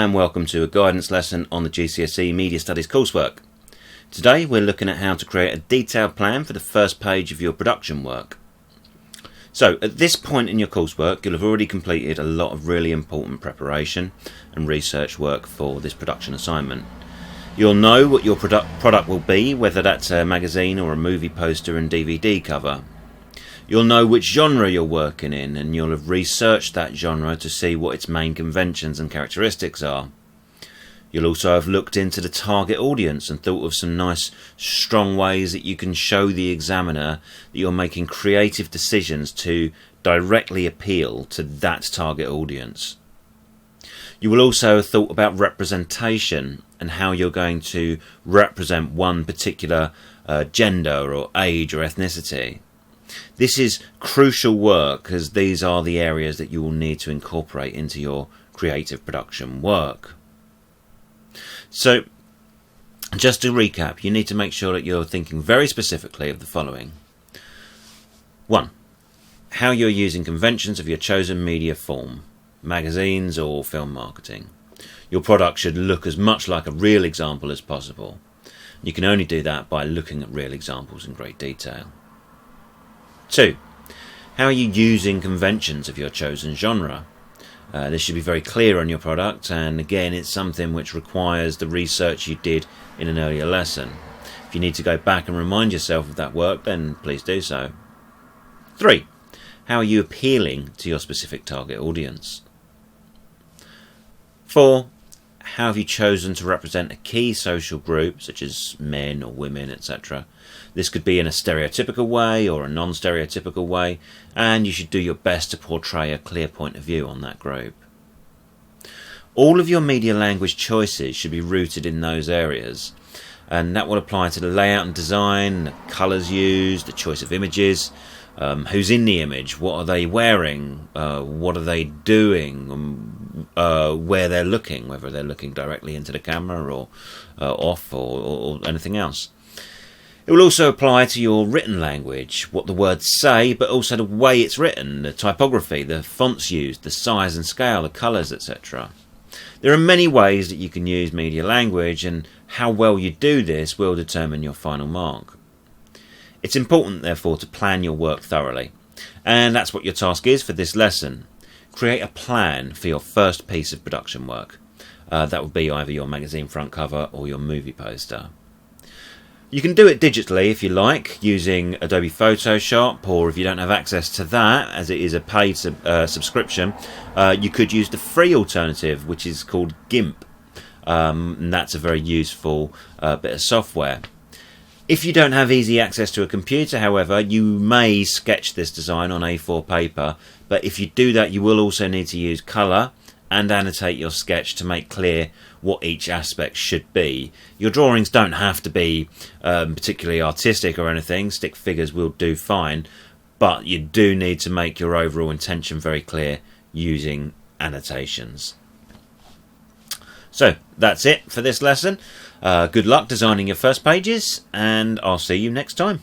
and welcome to a guidance lesson on the GCSE Media Studies coursework. Today we're looking at how to create a detailed plan for the first page of your production work. So at this point in your coursework you'll have already completed a lot of really important preparation and research work for this production assignment. You'll know what your product will be, whether that's a magazine or a movie poster and DVD cover. You'll know which genre you're working in, and you'll have researched that genre to see what its main conventions and characteristics are. You'll also have looked into the target audience and thought of some nice, strong ways that you can show the examiner that you're making creative decisions to directly appeal to that target audience. You will also have thought about representation and how you're going to represent one particular gender or age or ethnicity. This is crucial work, as these are the areas that you will need to incorporate into your creative production work. So, just to recap, you need to make sure that you're thinking very specifically of the following. 1. How you're using conventions of your chosen media form, magazines or film marketing. Your product should look as much like a real example as possible. You can only do that by looking at real examples in great detail. 2. How are you using conventions of your chosen genre? This should be very clear on your product, and again it's something which requires the research you did in an earlier lesson. If you need to go back and remind yourself of that work, then please do so. 3. How are you appealing to your specific target audience? 4. How have you chosen to represent a key social group, such as men or women, etc.? This could be in a stereotypical way or a non-stereotypical way, and you should do your best to portray a clear point of view on that group. All of your media language choices should be rooted in those areas, and that will apply to the layout and design, the colours used, the choice of images, who's in the image, what are they wearing, what are they doing, where they're looking, whether they're looking directly into the camera or off or anything else. It will also apply to your written language, what the words say, but also the way it's written, the typography, the fonts used, the size and scale, the colours, etc. There are many ways that you can use media language, and how well you do this will determine your final mark. It's important, therefore, to plan your work thoroughly, and that's what your task is for this lesson. Create a plan for your first piece of production work. That would be either your magazine front cover or your movie poster. You can do it digitally if you like, using Adobe Photoshop, or if you don't have access to that, as it is a paid subscription, you could use the free alternative, which is called GIMP, and that's a very useful bit of software. If you don't have easy access to a computer, however, you may sketch this design on A4 paper, but if you do that you will also need to use colour and annotate your sketch to make clear what each aspect should be. Your drawings don't have to be particularly artistic or anything, stick figures will do fine, but you do need to make your overall intention very clear using annotations. So that's it for this lesson. Good luck designing your first pages, and I'll see you next time.